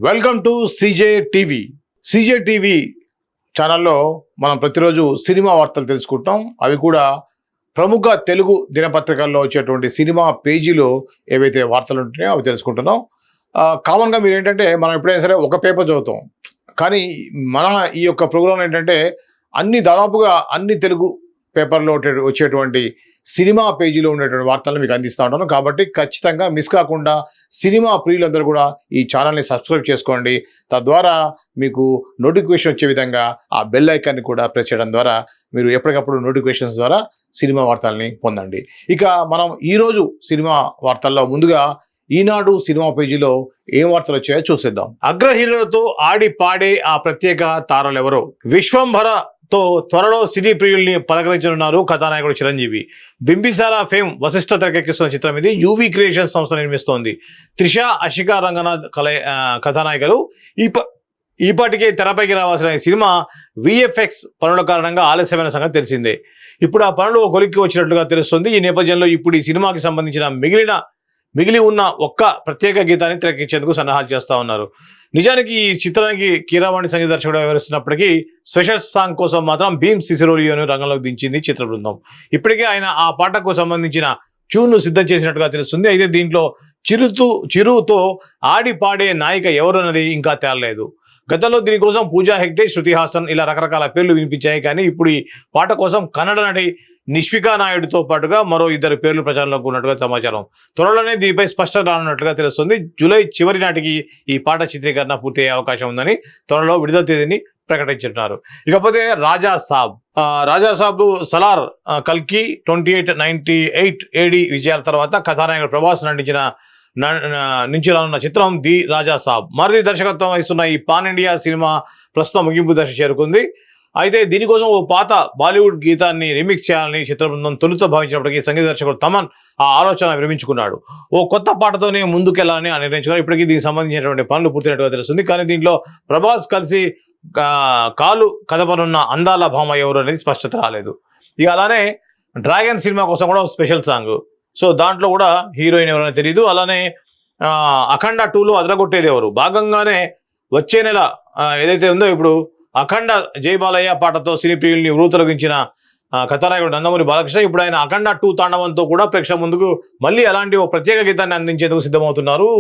Welcome to CJ TV. CJ TV ఛానల్లో మనం ప్రతిరోజు సినిమా వార్తలు తెలుసుకుంటాం. అవి కూడా ప్రముఖ తెలుగు దినపత్రికల్లో వచ్చేటువంటి సినిమా పేజీలో ఏవైతే వార్తలు ఉంటున్నాయో అవి తెలుసుకుంటున్నాం. కామన్గా మీరు ఏంటంటే మనం ఎప్పుడైనా సరే ఒక పేపర్ చదువుతాం, కానీ మన ఈ యొక్క ప్రోగ్రాం ఏంటంటే దాదాపుగా అన్ని తెలుగు పేపర్లో వచ్చేటువంటి సినిమా పేజీలో ఉండేటువంటి వార్తలను మీకు అందిస్తూ ఉంటాను. కాబట్టి ఖచ్చితంగా మిస్ కాకుండా సినిమా ప్రియులందరూ కూడా ఈ ఛానల్ని సబ్స్క్రైబ్ చేసుకోండి. తద్వారా మీకు నోటిఫికేషన్ వచ్చే విధంగా ఆ బెల్ ఐకాన్ని కూడా ప్రెస్ చేయడం ద్వారా మీరు ఎప్పటికప్పుడు నోటిఫికేషన్స్ ద్వారా సినిమా వార్తల్ని పొందండి. ఇక మనం ఈరోజు సినిమా వార్తల్లో ముందుగా ఈనాడు సినిమా పేజీలో ఏం వార్తలు వచ్చాయో చూసేద్దాం. అగ్ర హీరోలతో ఆడి పాడే ఆ ప్రత్యేక తారలెవరో. విశ్వంభరతో త్వరలో సినీ ప్రియుల్ని పలకరించనున్నారు కథానాయకుడు చిరంజీవి. బింబిసార ఫేమ్ వశిష్ఠ తెరకెక్కిస్తున్న చిత్రం ఇది. యూవీ క్రియేషన్స్ సంస్థ నిర్మిస్తోంది. త్రిష, అషికా రంగనాథ్ కథానాయకులు. ఈపాటికే తెరపైకి రావాల్సిన ఈ సినిమా విఎఫ్ఎక్స్ పనుల కారణంగా ఆలస్యమైన సంగతి తెలిసిందే. ఇప్పుడు ఆ పనులు కొలిక్కి వచ్చినట్లుగా తెలుస్తుంది. ఈ నేపథ్యంలో ఇప్పుడు ఈ సినిమాకి సంబంధించిన మిగిలి ఉన్న ఒక్క ప్రత్యేక గీతాన్ని తెరకెక్కించేందుకు సన్నాహాలు చేస్తూ ఉన్నారు. నిజానికి ఈ చిత్రానికి కీరవాణి సంగీత దర్శకుడు వ్యవహరిస్తున్నప్పటికీ స్పెషల్ సాంగ్ కోసం మాత్రం భీమ్ సిసిరోలియోను రంగంలోకి దించింది చిత్ర బృందం. ఇప్పటికే ఆయన ఆ పాటకు సంబంధించిన ట్యూన్ను సిద్ధం చేసినట్టుగా తెలుస్తుంది. అయితే దీంట్లో చిరుతో ఆడి పాడే నాయిక ఎవరు అన్నది ఇంకా తేలలేదు. గతంలో దీనికోసం పూజా హెగ్డే, శృతి హాసన్ ఇలా రకరకాల పేర్లు వినిపించాయి. కానీ ఇప్పుడు ఈ పాట కోసం కన్నడ నటి నిష్వికా నాయుడుతో పాటుగా మరో 2 పేర్లు ప్రచారంలోకి ఉన్నట్టుగా సమాచారం. త్వరలోనే దీనిపై స్పష్టత రానున్నట్లుగా తెలుస్తుంది. జూలై చివరి నాటికి ఈ పాట చిత్రీకరణ పూర్తయ్యే అవకాశం ఉందని త్వరలో విడుదల తేదీని ప్రకటించున్నారు. ఇకపోతే రాజా సాబ్ సలార్ కల్కి 2898 AD విజయాల తర్వాత కథానాయకుడు ప్రభాస్ నుంచి రానున్న చిత్రం ది రాజా సాబ్. మరిది దర్శకత్వం వహిస్తున్న ఈ పాన్ ఇండియా సినిమా ప్రస్తుతం ముగింపు దశ చేరుకుంది. అయితే దీనికోసం ఓ పాత బాలీవుడ్ గీతాన్ని రీమిక్స్ చేయాలని చిత్ర బృందం తొలుత భావించినప్పటికీ సంగీత దర్శకుడు తమన్ ఆ ఆలోచన విరమించుకున్నాడు. ఓ కొత్త పాటతోనే ముందుకెళ్లాలని నిర్ణయించుకున్నారు. ఇప్పటికీ దీనికి సంబంధించినటువంటి పనులు పూర్తయినట్టుగా తెలుస్తుంది. కానీ దీంట్లో ప్రభాస్ కలిసి కాలు కదపనున్న అందాల భామ ఎవరు అనేది స్పష్టత రాలేదు. ఇక అలానే డ్రాగన్ సినిమా కోసం కూడా స్పెషల్ సాంగ్, సో దాంట్లో కూడా హీరోయిన్ ఎవరైనా తెలియదు. అలానే అఖండ 2లో అదరగొట్టేది ఎవరు భాగంగానే వచ్చే నెల ఏదైతే ఉందో ఇప్పుడు అఖండ జై బాలయ్య పాటతో సినీ ప్రియుల్ని ఊతలొగించిన కథానాయకుడు నందమూరి బాలకృష్ణ ఇప్పుడు ఆయన అఖండ 2 తాండవంతో కూడా ప్రేక్షకుల ముందుకు మళ్ళీ అలాంటి ఓ ప్రత్యేక గీతాన్ని అందించేందుకు సిద్ధమవుతున్నారు.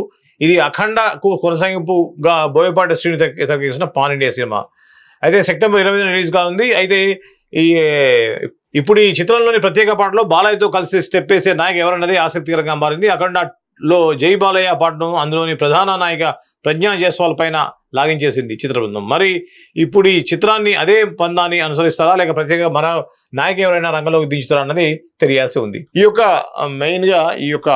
ఇది అఖండకు కొనసాగింపుగా బోయపాటి శ్రీని తెరకెక్కించిన పాన్ ఇండియా సినిమా. అయితే సెప్టెంబర్ 20 రిలీజ్ కానుంది. అయితే ఇప్పుడు ఈ చిత్రంలోని ప్రత్యేక పాటలో బాలయ్యతో కలిసి స్టెప్ వేసే నాయక ఎవరన్నది ఆసక్తికరంగా మారింది. అఖండలో జై బాలయ్య పాటను అందులోని ప్రధాన నాయిక ప్రజ్ఞా జైస్వాల్ పైన లాగించేసింది చిత్ర బృందం. మరి ఇప్పుడు ఈ చిత్రాన్ని అదే పందాన్ని అనుసరిస్తారా లేక ప్రత్యేక మరో నాయక ఎవరైనా రంగంలోకి దించుతారా అన్నది తెలియాల్సి ఉంది. ఈ యొక్క మెయిన్గా ఈ యొక్క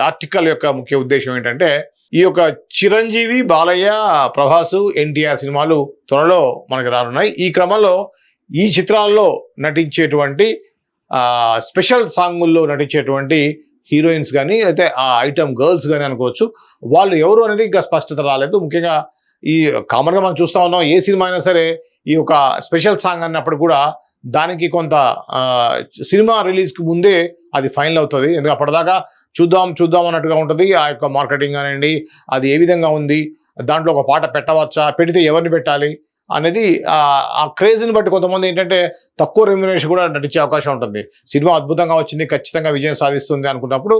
ఆర్టికల్ యొక్క ముఖ్య ఉద్దేశం ఏంటంటే ఈ యొక్క చిరంజీవి, బాలయ్య, ప్రభాసు, ఎన్టీఆర్ సినిమాలు త్వరలో మనకు రానున్నాయి. ఈ క్రమంలో ఈ చిత్రాల్లో నటించేటువంటి స్పెషల్ సాంగుల్లో నటించేటువంటి హీరోయిన్స్ కానీ అయితే ఆ ఐటమ్ గర్ల్స్ కానీ అనుకోవచ్చు, వాళ్ళు ఎవరు అనేది ఇంకా స్పష్టత రాలేదు. ముఖ్యంగా ఈ కామన్గా మనం చూస్తూ ఉన్నాం, ఏ సినిమా అయినా సరే ఈ యొక్క స్పెషల్ సాంగ్ అన్నప్పుడు కూడా దానికి కొంత సినిమా రిలీజ్కి ముందే అది ఫైనల్ అవుతుంది. ఎందుకంటే అప్పటిదాకా చూద్దాం అన్నట్టుగా ఉంటుంది. ఆ యొక్క మార్కెటింగ్ కానివ్వండి, అది ఏ విధంగా ఉంది, దాంట్లో ఒక పాట పెట్టవచ్చా, పెడితే ఎవరిని పెట్టాలి అనేది ఆ క్రేజ్ని బట్టి కొంతమంది ఏంటంటే తక్కువ రెమ్యునరేషన్ కూడా నటించే అవకాశం ఉంటుంది. సినిమా అద్భుతంగా వచ్చింది, ఖచ్చితంగా విజయం సాధిస్తుంది అనుకున్నప్పుడు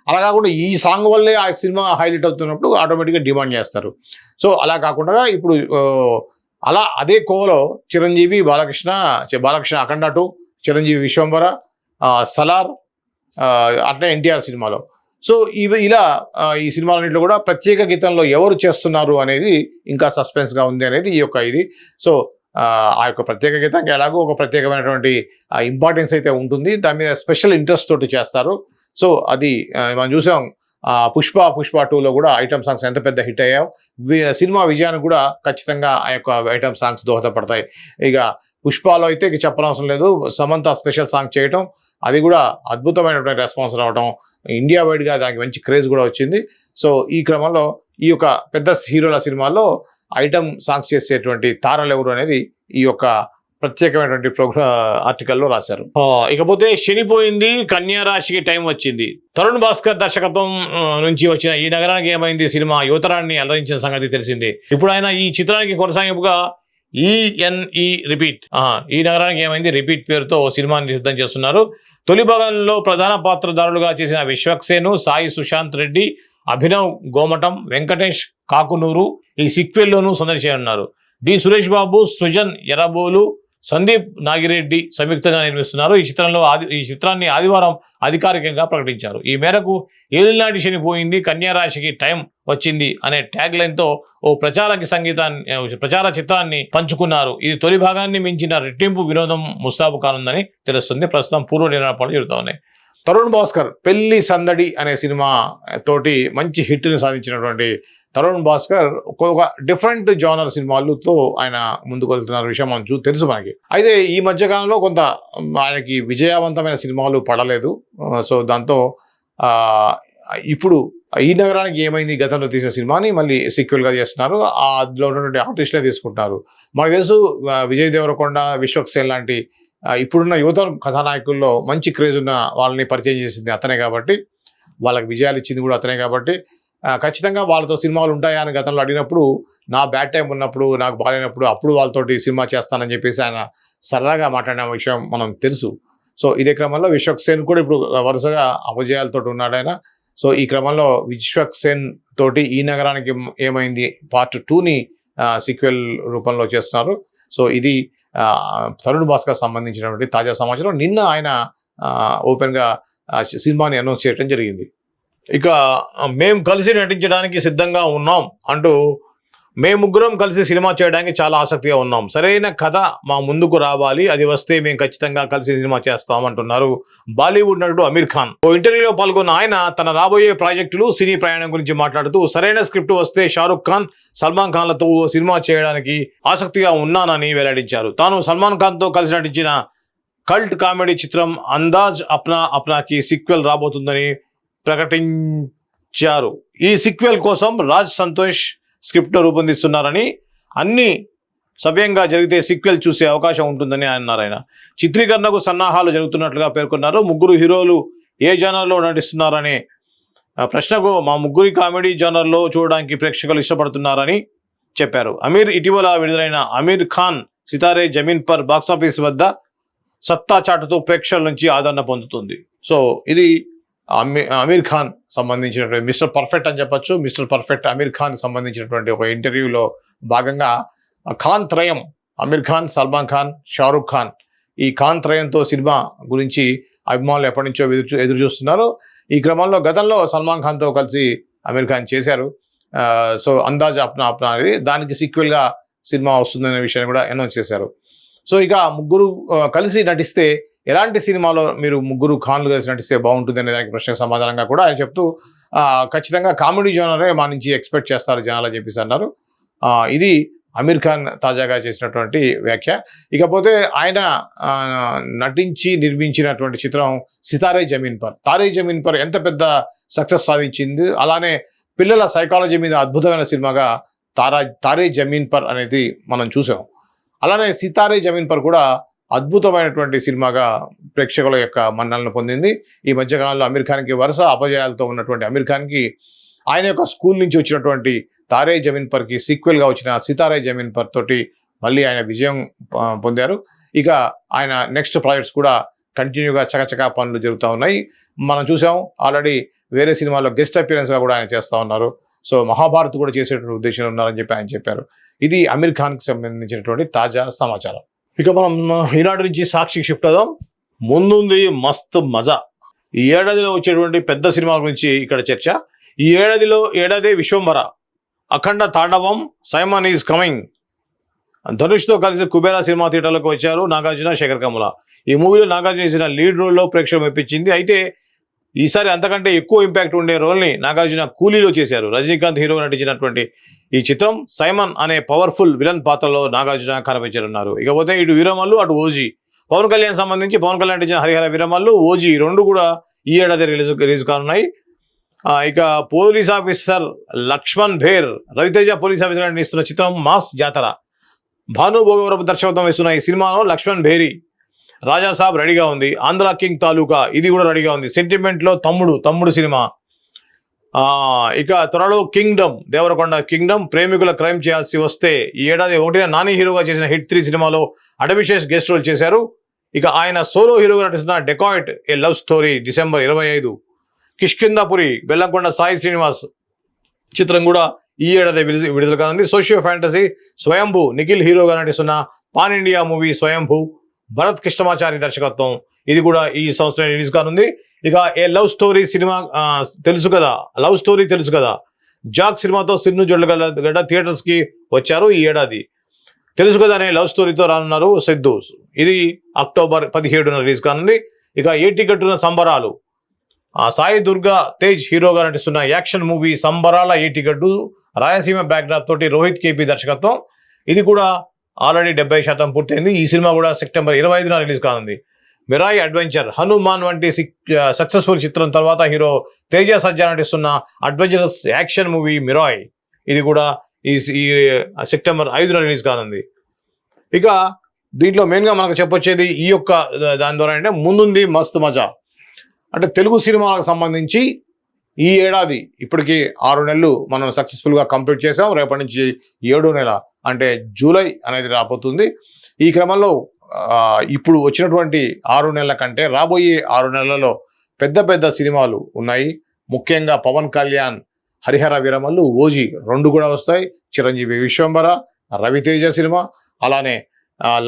అలా కాకుండా ఈ సాంగ్ వల్లే ఆ సినిమా హైలైట్ అవుతున్నప్పుడు ఆటోమేటిక్గా డిమాండ్ చేస్తారు. సో అలా కాకుండా ఇప్పుడు అదే కోవలో చిరంజీవి, బాలకృష్ణ అఖండ 2, చిరంజీవి విశ్వంభర, సలార్, అట్లా ఎన్టీఆర్ సినిమాలో. సో ఇలా ఈ సినిమాలన్నింటిలో కూడా ప్రత్యేక గీతంలో ఎవరు చేస్తున్నారు అనేది ఇంకా సస్పెన్స్గా ఉంది అనేది ఈ యొక్క ఇది. సో ఆ యొక్క ప్రత్యేక గీతానికి ఎలాగో ఒక ప్రత్యేకమైనటువంటి ఇంపార్టెన్స్ అయితే ఉంటుంది. దాని మీద స్పెషల్ ఇంట్రెస్ట్ తోటి చేస్తారు. సో అది మనం చూసాం పుష్ప 2లో కూడా ఐటమ్ సాంగ్స్ ఎంత పెద్ద హిట్ అయ్యాయో, సినిమా విజయానికి కూడా ఖచ్చితంగా ఆ యొక్క ఐటమ్ సాంగ్స్ దోహదపడతాయి. ఇక పుష్పలో అయితే చెప్పనవసరం లేదు, సమంత స్పెషల్ సాంగ్ చేయటం, అది కూడా అద్భుతమైనటువంటి రెస్పాన్స్ రావడం, ఇండియా వైడ్గా దానికి మంచి క్రేజ్ కూడా వచ్చింది. సో ఈ క్రమంలో ఈ యొక్క పెద్ద హీరోల సినిమాల్లో ఐటమ్ సాంగ్స్ చేసేటువంటి తారలు ఎవరు అనేది ఈ యొక్క ప్రత్యేకమైనటువంటి ఆర్టికల్లో రాశారు. ఇకపోతే శనిపోయింది, కన్యా రాశికి టైం వచ్చింది. తరుణ్ భాస్కర్ దర్శకత్వం నుంచి వచ్చిన ఈ నగరానికి ఏమైంది సినిమా యువతరాన్ని అలరించిన సంగతి తెలిసిందే. ఇప్పుడు ఆయన ఈ చిత్రానికి కొనసాగింపుగా రిపీట్ ఈ నగరానికి ఏమైంది రిపీట్ పేరుతో సినిమాని సిద్ధం చేస్తున్నారు. తొలి భాగంలో ప్రధాన పాత్రధారులుగా చేసిన విశ్వక్సేను, సాయి సుశాంత్ రెడ్డి, అభినవ్ గోమటం, వెంకటేష్ కాకునూరు ఈ సిక్వెల్లోనూ సందర్శించనున్నారు. డి సురేష్ బాబు, సృజన్ ఎర్రబోలు, సందీప్ నాగిరెడ్డి సంయుక్తంగా నిర్మిస్తున్నారు. ఈ చిత్రాన్ని ఆదివారం అధికారికంగా ప్రకటించారు. ఈ మేరకు ఏలినాటి శనిపోయింది, కన్యా రాశికి టైం వచ్చింది అనే ట్యాగ్ లైన్తో ఓ ప్రచార చిత్రాన్ని పంచుకున్నారు. ఇది తొలి భాగాన్ని మించిన రెట్టింపు వినోదం ముస్తాబు కానుందని తెలుస్తుంది. ప్రస్తుతం పూర్వ నిర్మాణాలు జరుగుతూ ఉన్నాయి. తరుణ్ భాస్కర్ పెళ్లి సందడి అనే సినిమా తోటి మంచి హిట్ని సాధించినటువంటి తరుణ్ భాస్కర్ ఒక డిఫరెంట్ జానర్ సినిమాలతో ఆయన ముందుకు వెళ్తున్న విషయం మనం తెలుసు మనకి. అయితే ఈ మధ్యకాలంలో కొంత ఆయనకి విజయవంతమైన సినిమాలు పడలేదు. సో దాంతో ఇప్పుడు ఈ నగరానికి ఏమైంది గతంలో తీసిన సినిమాని మళ్ళీ సీక్వెల్గా చేస్తున్నారు. అందులో ఉన్నటువంటి ఆర్టిస్టులే తీసుకుంటున్నారు. మనకు తెలుసు విజయ్ దేవరకొండ, విశ్వక్సేన్ లాంటి ఇప్పుడున్న యువత కథానాయకుల్లో మంచి క్రేజ్ ఉన్న వాళ్ళని పరిచయం చేసింది అతనే కాబట్టి, వాళ్ళకి విజయాలు ఇచ్చింది కూడా అతనే కాబట్టి ఖచ్చితంగా వాళ్ళతో సినిమాలు ఉంటాయా అని గతంలో అడిగినప్పుడు నా బ్యాడ్ టైం ఉన్నప్పుడు, నాకు బాగాలేనప్పుడు అప్పుడు వాళ్ళతోటి సినిమా చేస్తానని చెప్పేసి ఆయన సరదాగా మాట్లాడిన విషయం మనం తెలుసు. సో ఇదే క్రమంలో విశ్వక్సేన్ కూడా ఇప్పుడు వరుసగా అపజయాలతో ఉన్నాడు ఆయన. సో ఈ క్రమంలో విశ్వక్సేన్ తోటి ఈ నగరానికి ఏమైంది పార్ట్ 2ని సీక్వెల్ రూపంలో చేస్తున్నారు. సో ఇది తరుణ్ భాస్కర్ సంబంధించినటువంటి తాజా సమాచారం. నిన్న ఆయన ఓపెన్గా సినిమాని అనౌన్స్ చేయడం జరిగింది. ఇక మేము కలిసి నటించడానికి సిద్ధంగా ఉన్నాం అంటూ మేము ముగ్గురం కలిసి సినిమా చేయడానికి చాలా ఆసక్తిగా ఉన్నాం. సరైన కథ మా ముందుకు రావాలి, అది వస్తే మేము ఖచ్చితంగా కలిసి సినిమా చేస్తాం అంటున్నారు బాలీవుడ్ నటుడు అమీర్ ఖాన్. ఓ ఇంటర్వ్యూలో పాల్గొన్న ఆయన తన రాబోయే ప్రాజెక్టులు, సినీ ప్రయాణం గురించి మాట్లాడుతూ సరైన స్క్రిప్ట్ వస్తే షారుఖ్ ఖాన్, సల్మాన్ ఖాన్లతో సినిమా చేయడానికి ఆసక్తిగా ఉన్నానని వెల్లడించారు. తాను సల్మాన్ ఖాన్తో కలిసి నటించిన కల్ట్ కామెడీ చిత్రం అందాజ్ అప్నాకి సీక్వెల్ రాబోతుందని ప్రకటించారు. ఈ సీక్వెల్ కోసం రాజ్ సంతోష్ స్క్రిప్ట్ను రూపొందిస్తున్నారని, అన్ని సవ్యంగా జరిగితే సీక్వెల్ చూసే అవకాశం ఉంటుందని అన్నారు. ఆయన చిత్రీకరణకు సన్నాహాలు జరుగుతున్నట్లుగా పేర్కొన్నారు. ముగ్గురు హీరోలు ఏ జానర్లో నటిస్తున్నారనే ప్రశ్నకు మా ముగ్గురి కామెడీ జానర్లో చూడడానికి ప్రేక్షకులు ఇష్టపడుతున్నారని చెప్పారు. ఇటీవల విడుదలైన అమీర్ ఖాన్ సితారే జమీన్ పర్ బాక్సాఫీస్ వద్ద సత్తా చాటుతూ ప్రేక్షకుల నుంచి ఆదరణ పొందుతుంది. సో ఇది అమీర్ ఖాన్ సంబంధించినటువంటి మిస్టర్ పర్ఫెక్ట్ అని చెప్పొచ్చు. మిస్టర్ పర్ఫెక్ట్ అమీర్ ఖాన్ సంబంధించినటువంటి ఒక ఇంటర్వ్యూలో భాగంగా ఖాన్ త్రయం, అమీర్ ఖాన్, సల్మాన్ ఖాన్, షారుఖ్ ఖాన్, ఈ ఖాన్ త్రయంతో సినిమా గురించి అభిమానులు ఎప్పటి నుంచో ఎదురు చూస్తున్నారు. ఈ క్రమంలో గతంలో సల్మాన్ ఖాన్తో కలిసి అమీర్ ఖాన్ చేశారు. సో అందాజ్ అప్నా అనేది దానికి సీక్వెల్గా సినిమా వస్తుందనే విషయాన్ని కూడా అనౌన్స్ చేశారు. సో ఇక ముగ్గురు కలిసి నటిస్తే ఎలాంటి సినిమాలో మీరు ముగ్గురు ఖాన్లు కలిసి నటిస్తే బాగుంటుంది అనే దానికి ప్రశ్నకు సమాధానంగా కూడా ఆయన చెప్తూ ఖచ్చితంగా కామెడీ జోనరే మా నుంచి ఎక్స్పెక్ట్ చేస్తారు జనాలు చెప్పేసి అన్నారు. ఇది అమీర్ ఖాన్ తాజాగా చేసినటువంటి వ్యాఖ్య. ఇకపోతే ఆయన నటించి నిర్మించినటువంటి చిత్రం సితారే జమీన్ పర్. తారే జమీన్ పర్ ఎంత పెద్ద సక్సెస్ సాధించింది. అలానే పిల్లల సైకాలజీ మీద అద్భుతమైన సినిమాగా తారే జమీన్ పర్ అనేది మనం చూసాం. అలానే సితారే జమీన్ పర్ కూడా అద్భుతమైనటువంటి సినిమాగా ప్రేక్షకుల యొక్క మన్నలను పొందింది. ఈ మధ్యకాలంలో అమీర్ ఖాన్కి వరుస అపజయాలతో ఉన్నటువంటి అమీర్ ఖాన్కి ఆయన యొక్క స్కూల్ నుంచి వచ్చినటువంటి తారే జమీన్ పర్కి సీక్వెల్గా వచ్చిన సితారే జమీన్ పర్ తోటి మళ్ళీ ఆయన విజయం పొందారు. ఇక ఆయన నెక్స్ట్ ప్రాజెక్ట్స్ కూడా కంటిన్యూగా చకచకా పనులు జరుగుతూ ఉన్నాయి. మనం చూసాం ఆల్రెడీ వేరే సినిమాల్లో గెస్ట్ అపియరెన్స్గా కూడా ఆయన చేస్తూ ఉన్నారు. సో మహాభారత్ కూడా చేసేటువంటి ఉద్దేశంలో ఉన్నారని చెప్పి ఆయన చెప్పారు. ఇది అమీర్ ఖాన్కి సంబంధించినటువంటి తాజా సమాచారం. ఇక మనం ఈనాడు నుంచి సాక్షికి షిఫ్ట్ అవుదాం. ముందుంది మస్త్ మజా. ఈ ఏడాదిలో వచ్చేటువంటి పెద్ద సినిమాల గురించి ఇక్కడ చర్చ. ఈ ఏడాది విశ్వంభర, అఖండ తాండవం, సైమన్ ఈజ్ కమింగ్. ధనుష్తో కలిసి కుబేరా సినిమా థియేటర్లకు వచ్చారు నాగార్జున, శేఖర్ కమ్ముల. ఈ మూవీలో నాగార్జున చేసిన లీడ్ రోల్లో ప్రేక్షకులు మెప్పించింది. అయితే ఈసారి అంతకంటే ఎక్కువ ఇంపాక్ట్ ఉండే రోల్ని నాగార్జున కూలీలో చేశారు. రజనీకాంత్ హీరోగా నటించినటువంటి ఈ చిత్రం సైమన్ అనే పవర్ఫుల్ విలన్ పాత్రలో నాగార్జున కనిపించనున్నారు. ఇకపోతే ఇటు వీరమల్లు, అటు ఓజీ. పవన్ కళ్యాణ్ సంబంధించి పవన్ కళ్యాణ్ నటించిన హరిహర వీరమల్లు, ఓజీ రెండు కూడా ఈ ఏడాది రిలీజ్ కానున్నాయి. ఇక police officer Lakshman Bher, Raviteja police officer నటిస్తున్న చిత్రం మాస్ జాతర. భాను భోగవరపు దర్శకత్వం వేస్తున్న ఈ సినిమాలో లక్ష్మణ్ బేరి, రాజాసాబ్ రెడీగా ఉంది. ఆంధ్ర కింగ్ తాలూకా ఇది కూడా రెడీగా ఉంది. సెంటిమెంట్లో తమ్ముడు సినిమా. ఇక త్వరలో కింగ్డమ్, దేవరకొండ కింగ్డమ్, ప్రేమికుల క్రైమ్ చేయాల్సి వస్తే. ఈ ఏడాది 1న నాని హీరోగా చేసిన హిట్ 3 సినిమాలో అడవిశేష్ గెస్ట్ రోల్ చేశారు. ఇక ఆయన సోలో హీరోగా నటిస్తున్న dacoit a love story December 25. Kishkindhapuri, Bellamkonda Sai Srinivas చిత్రం కూడా ఈ ఏడాది విడుదల కానుంది. సోషియో ఫ్యాంటసీ స్వయంభూ, నిఖిల్ హీరోగా నటిస్తున్న పాన్ ఇండియా మూవీ స్వయంభూ, భరత్ కృష్ణమాచారి దర్శకత్వం. ఇది కూడా ఈ సంవత్సరం రిలీజ్ కానుంది. ఇక ఏ లవ్ స్టోరీ సినిమా తెలుసు కదా, జాక్ సినిమాతో సిన్ను జొడ్లగడ్డ థియేటర్స్కి వచ్చారు ఈ ఏడాది. తెలుసు కదా అనే లవ్ స్టోరీతో రానున్నారు సిద్ధు. ఇది అక్టోబర్ 17న రిలీజ్ కానుంది. ఇక ఏటి గట్టున సంబరాలు, సాయి దుర్గా తేజ్ హీరోగా నటిస్తున్న యాక్షన్ మూవీ సంబరాల ఏటిగడ్డు, రాయలసీమ బ్యాక్డ్రాప్ తోటి రోహిత్ కేపీ దర్శకత్వం. ఇది కూడా ఆల్రెడీ 70% పూర్తయింది. ఈ సినిమా కూడా సెప్టెంబర్ 25న రిలీజ్ కానుంది. మిరాయి అడ్వెంచర్, హనుమాన్ వంటి సక్సెస్ఫుల్ చిత్రం తర్వాత హీరో తేజ సజ్జా నటిస్తున్న అడ్వెంచరస్ యాక్షన్ మూవీ మిరాయ్. ఇది కూడా ఈ సెప్టెంబర్ 5న రిలీజ్ కానుంది. ఇక దీంట్లో మెయిన్గా మనకు చెప్పొచ్చేది ఈ యొక్క దాని ద్వారా అంటే ముందుంది మస్త్ మజా. అంటే తెలుగు సినిమాలకు సంబంధించి ఈ ఏడాది ఇప్పటికీ 6 నెలలు మనం సక్సెస్ఫుల్గా కంప్లీట్ చేసాం. రేపటి నుంచి 7వ నెల అంటే జూలై అనేది రాబోతుంది. ఈ క్రమంలో ఇప్పుడు వచ్చినటువంటి 6 నెలల కంటే రాబోయే 6 నెలలలో పెద్ద సినిమాలు ఉన్నాయి. ముఖ్యంగా పవన్ కళ్యాణ్ హరిహర వీరమల్లు, ఓజీ 2 కూడా వస్తాయి. చిరంజీవి విశ్వంబర, రవితేజ సినిమా, అలానే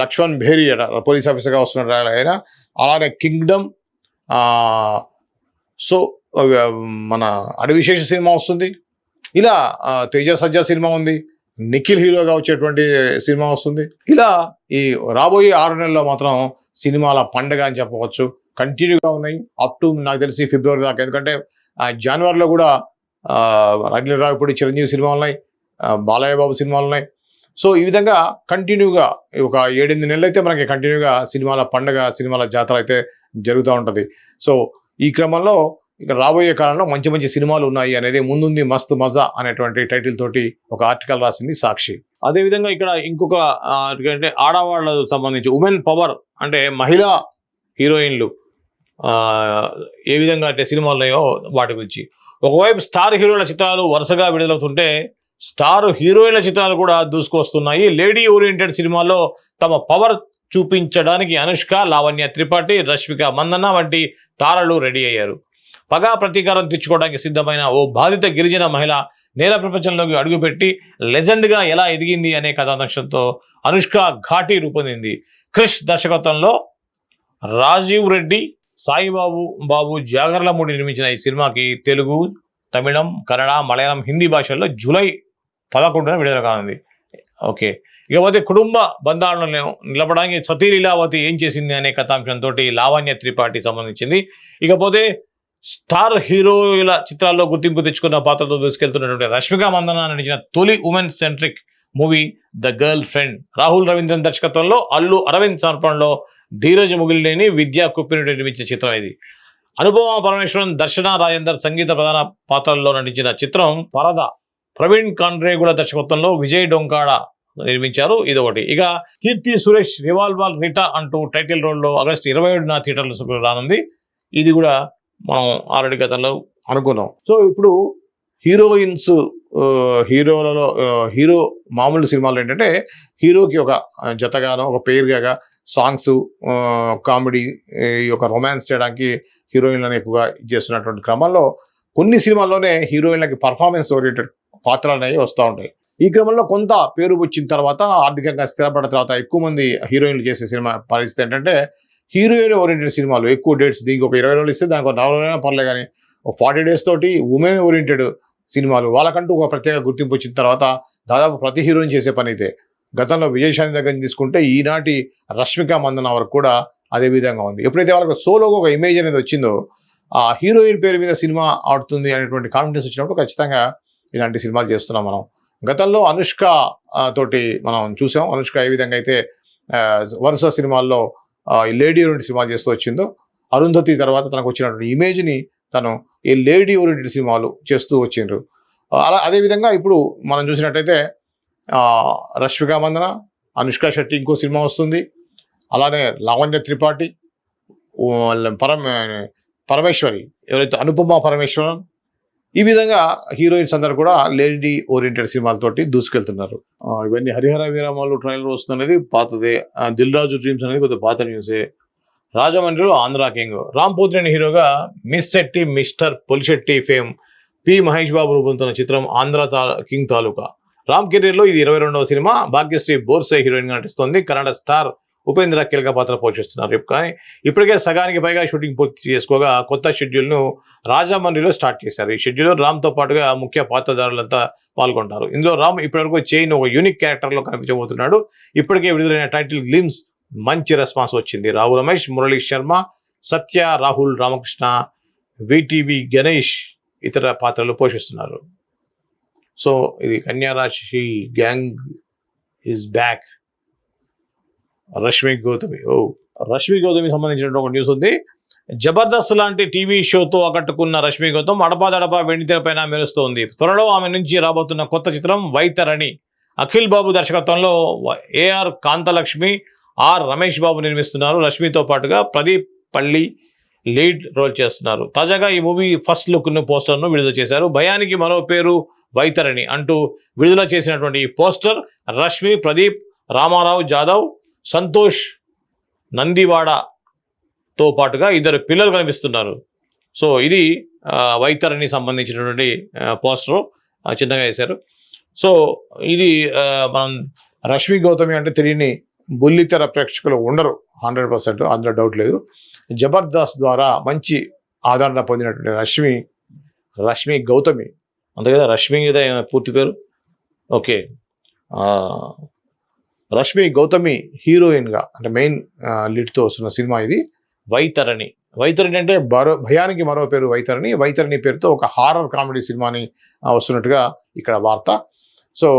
లక్ష్మణ్ బేరి పోలీస్ ఆఫీసర్గా వస్తున్నారు ఆయన, అలానే కింగ్డమ్, సో మన అడవిశేష సినిమా వస్తుంది. ఇలా తేజ సజ్జా సినిమా ఉంది, నిఖిల్ హీరోగా వచ్చేటువంటి సినిమా వస్తుంది. ఇలా ఈ రాబోయే 6 నెలల్లో మాత్రం సినిమాల పండగ అని చెప్పవచ్చు. కంటిన్యూగా ఉన్నాయి అప్ టు నాకు తెలిసి ఫిబ్రవరి దాకా. ఎందుకంటే జనవరిలో కూడా రెగ్యులర్ ఇప్పుడు చిరంజీవి సినిమాలు ఉన్నాయి, బాలయ్య బాబు సినిమాలు ఉన్నాయి. సో ఈ విధంగా కంటిన్యూగా ఒక 7-8 నెలలు అయితే మనకి కంటిన్యూగా సినిమాల పండగ, సినిమాల జాతర అయితే జరుగుతూ ఉంటుంది. సో ఈ క్రమంలో ఇక రాబోయే కాలంలో మంచి సినిమాలు ఉన్నాయి అనేది ముందుంది మస్త్ మజా అనేటువంటి టైటిల్ తోటి ఒక ఆర్టికల్ రాసింది సాక్షి. అదేవిధంగా ఇక్కడ ఇంకొక అంటే ఆడవాళ్ళకు సంబంధించి ఉమెన్ పవర్ అంటే మహిళా హీరోయిన్లు ఏ విధంగా అంటే సినిమాలు ఉన్నాయో వాటి గురించి. ఒకవైపు స్టార్ హీరోల చిత్రాలు వరుసగా విడుదలవుతుంటే స్టార్ హీరోయిన్ల చిత్రాలు కూడా దూసుకొస్తున్నాయి. లేడీ ఓరియంటెడ్ సినిమాల్లో తమ పవర్ చూపించడానికి అనుష్క, లావణ్య త్రిపాఠి, రష్మిక మందన్న వంటి తారలు రెడీ అయ్యారు. పగా ప్రతీకారం తెచ్చుకోవడానికి సిద్ధమైన ఓ బాధిత గిరిజన మహిళ నేల ప్రపంచంలోకి అడుగుపెట్టి లెజెండ్గా ఎలా ఎదిగింది అనే కథాంశంతో అనుష్క ఘాటి రూపొందింది. క్రిష్ దర్శకత్వంలో రాజీవ్ రెడ్డి, సాయిబాబు జాగర్లమూడి నిర్మించిన ఈ సినిమాకి తెలుగు, తమిళం, కన్నడ, మలయాళం, హిందీ భాషల్లో జూలై 11న విడుదల కానుంది. ఓకే, ఇకపోతే కుటుంబ బంధాలను నిలపడానికి సతీ లీలావతి ఏం చేసింది అనే కథాంశంతో లావణ్య త్రిపాఠి సంబంధించింది. ఇకపోతే స్టార్ హీరోల చిత్రాల్లో గుర్తింపు తెచ్చుకున్న పాత్రతో దూసుకెళ్తున్నటువంటి రష్మిక మందన నటించిన తొలి women centric movie the girl friend. Rahul Ravindran దర్శకత్వంలో అల్లు అరవింద్ సమర్పణలో ధీరజ్ ముగిలినేని, విద్యా కుప్పిని నిర్మించిన చిత్రం ఇది. అనుపమ పరమేశ్వరన్, దర్శన రాజేందర్ సంగీత ప్రధాన పాత్రల్లో నటించిన చిత్రం పరద. ప్రవీణ్ కాండ్రేగుల దర్శకత్వంలో విజయ్ డొంకాడ నిర్మించారు. ఇదొకటి. ఇక కీర్తి సురేష్ రివాల్వర్ రిటా అంటూ టైటిల్ రోల్లో ఆగస్టు 27న థియేటర్లో రానుంది. ఇది కూడా మనం ఆల్రెడీ గతంలో అనుకున్నాం. సో ఇప్పుడు హీరోయిన్స్, హీరోలలో హీరో మామూలు సినిమాలు ఏంటంటే హీరోకి ఒక జతగానో ఒక పేరుగా సాంగ్స్, కామెడీ, ఒక రొమాన్స్ చేయడానికి హీరోయిన్లను ఎక్కువగా చేస్తున్నటువంటి క్రమంలో కొన్ని సినిమాల్లోనే హీరోయిన్లకి పర్ఫార్మెన్స్ ఓరియంటెడ్ పాత్రలు అనేవి వస్తూ ఉంటాయి. ఈ క్రమంలో కొంత పేరు వచ్చిన తర్వాత, ఆర్థికంగా స్థిరపడిన తర్వాత ఎక్కువ మంది హీరోయిన్లు చేసే సినిమా పరిస్థితి ఏంటంటే హీరోయిన్ ఓరియంటెడ్ సినిమాలు ఎక్కువ డేట్స్, దీనికి ఒక 20 రోజులు ఇస్తే దానికి ఒక 40 రోజులైనా పర్లే, కానీ ఒక 40 days తోటి ఉమెన్ ఓరియంటెడ్ సినిమాలు వాళ్ళకంటూ ఒక ప్రత్యేక గుర్తింపు వచ్చిన తర్వాత దాదాపు ప్రతి హీరోయిన్ చేసే పని అయితే. గతంలో విజయశాంతి దగ్గర నుంచి తీసుకుంటే ఈనాటి రష్మిక మందన వరకు కూడా అదే విధంగా ఉంది. ఎప్పుడైతే వాళ్ళకి సోలోగా ఒక ఇమేజ్ అనేది వచ్చిందో, ఆ హీరోయిన్ పేరు మీద సినిమా ఆడుతుంది అనేటువంటి కాన్ఫిడెన్స్ వచ్చినప్పుడు ఖచ్చితంగా ఇలాంటి సినిమాలు చేస్తున్నాం మనం. గతంలో అనుష్క తోటి మనం చూసాం. అనుష్క ఏ విధంగా అయితే వరుస సినిమాల్లో లేడీ ఓరియంటెడ్ సినిమాలు చేస్తూ వచ్చిందో, అరుంధతి తర్వాత తనకు వచ్చినటువంటి ఇమేజ్ని తను ఈ లేడీ ఓరియంటెడ్ సినిమాలు చేస్తూ వచ్చిండ్రు. అదేవిధంగా ఇప్పుడు మనం చూసినట్టయితే రష్మిక మందన, అనుష్క శెట్టి ఇంకో సినిమా వస్తుంది. అలానే లావణ్య త్రిపాఠి, పరమేశ్వరి ఎవరైతే అనుపమ పరమేశ్వరన్, ఈ విధంగా హీరోయిన్స్ అందరూ కూడా లేడీ ఓరియంటెడ్ సినిమాలతోటి దూసుకెళ్తున్నారు. ఇవన్నీ హరిహర వీరమ్మలు ట్రైలర్ వస్తుంది పాతదే. దిల్ రాజు డ్రీమ్స్ అనేది కొద్దిగా పాత న్యూసే. రాజమండ్రిలో ఆంధ్ర కింగ్ రామ్ పోతినేని హీరోగా miss Shetty mister Polishetty fame P Mahesh Babu రూపొందుతున్న చిత్రం ఆంధ్ర కింగ్ తాలూకా. రామ్ కెరీర్లో ఇది 22వ సినిమా. భాగ్యశ్రీ బోర్సే హీరోయిన్గా నటిస్తోంది. కన్నడ స్టార్ ఉపేంద్ర కీలక పాత్ర పోషిస్తున్నారు. కానీ ఇప్పటికే సగానికి పైగా షూటింగ్ పూర్తి చేసుకోగా కొత్త షెడ్యూల్ను రాజమండ్రిలో స్టార్ట్ చేశారు. ఈ షెడ్యూల్లో రామ్తో పాటుగా ముఖ్య పాత్రధారులంతా పాల్గొంటారు. ఇందులో రామ్ ఇప్పటివరకు చేయని ఒక యూనిక్ క్యారెక్టర్లో కనిపించబోతున్నాడు. ఇప్పటికే విడుదలైన టైటిల్ గ్లిమ్స్ మంచి రెస్పాన్స్ వచ్చింది. రావు రమేష్, మురళీ శర్మ, సత్య, రాహుల్ రామకృష్ణ, విటివి గణేష్ ఇతర పాత్రలు పోషిస్తున్నారు. సో ఇది కన్యారాశి gang is back. Rashmi Gautami సంబంధించిన ఒక న్యూస్ ఉంది. జబర్దస్త్ లాంటి టీవీ షోతో ఆకట్టుకున్న రష్మి గౌతమ్ అడపాదడపా వెండితెరపైన మెరుస్తోంది. త్వరలో ఆమె నుంచి రాబోతున్న కొత్త చిత్రం వైతరణి. అఖిల్ బాబు దర్శకత్వంలో ఏఆర్ కాంతలక్ష్మి, ఆర్ రమేష్ బాబు నిర్మిస్తున్నారు. రష్మితో పాటుగా ప్రదీప్ పల్లి లీడ్ రోల్ చేస్తున్నారు. తాజాగా ఈ మూవీ ఫస్ట్ లుక్ పోస్టర్ను విడుదల చేశారు. భయానికి మరో పేరు వైతరణి అంటూ విడుదల చేసినటువంటి ఈ పోస్టర్ రష్మి, ప్రదీప్, రామారావు జాదవ్, సంతోష్ నందివాడతో పాటుగా ఇద్దరు పిల్లలు కనిపిస్తున్నారు. సో ఇది వైతరణి సంబంధించినటువంటి పోస్టర్ చిన్నగా వేశారు. సో ఇది మనం రష్మి గౌతమి అంటే తెలియని బుల్లితెర ప్రేక్షకులు ఉండరు 100%, అందులో డౌట్ లేదు. జబర్దస్త్ ద్వారా మంచి ఆదరణ పొందినటువంటి రష్మి గౌతమి అంతే కదా, రష్మి కదా పూర్తి పేరు. ఓకే, రష్మి గౌతమి హీరోయిన్గా అంటే మెయిన్ లీడ్తో వస్తున్న సినిమా ఇది వైతరణి. అంటే భయానికి మరో పేరు వైతరణి పేరుతో ఒక హారర్ కామెడీ సినిమాని వస్తున్నట్టుగా ఇక్కడ వార్త. సో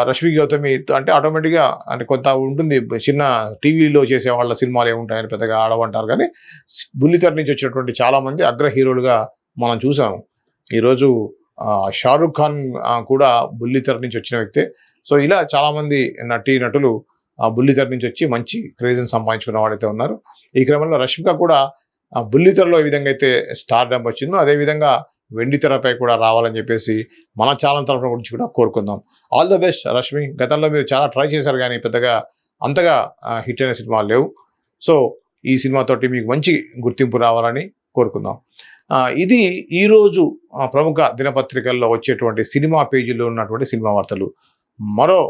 రష్మి గౌతమి అంటే ఆటోమేటిక్గా అంటే కొంత ఉంటుంది, చిన్న టీవీలో చేసే వాళ్ళ సినిమాలు ఏముంటాయని పెద్దగా ఆడవంటారు. కానీ బుల్లితెర నుంచి వచ్చినటువంటి చాలామంది అగ్ర హీరోలుగా మనం చూసాము. ఈరోజు షారుఖ్ ఖాన్ కూడా బుల్లితెర నుంచి వచ్చిన వ్యక్తే. సో ఇలా చాలామంది నటులు బుల్లితెర నుంచి వచ్చి మంచి క్రేజ్ని సంపాదించుకున్న వాళ్ళైతే ఉన్నారు. ఈ క్రమంలో రష్మిక కూడా బుల్లితెరలో ఏ విధంగా అయితే స్టార్డమ్ వచ్చిందో అదేవిధంగా వెండి తెరపై కూడా రావాలని చెప్పేసి మన ఛానల్ తరఫున గురించి కూడా కోరుకుందాం. All the best Rashmi. గతంలో మీరు చాలా ట్రై చేశారు కానీ పెద్దగా అంతగా హిట్ అయిన సినిమాలు లేవు. సో ఈ సినిమాతోటి మీకు మంచి గుర్తింపు రావాలని కోరుకుందాం. ఇది ఈరోజు ప్రముఖ దినపత్రికల్లో వచ్చేటువంటి సినిమా పేజీలో ఉన్నటువంటి సినిమా వార్తలు. మరో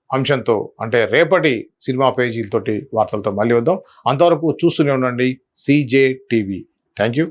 అంశంతో అంటే రేపటి సినిమా పేజీలతోటి వార్తలతో మళ్ళీ వద్దాం. అంతవరకు చూస్తూనే ఉండండి CJ TV. Thank you.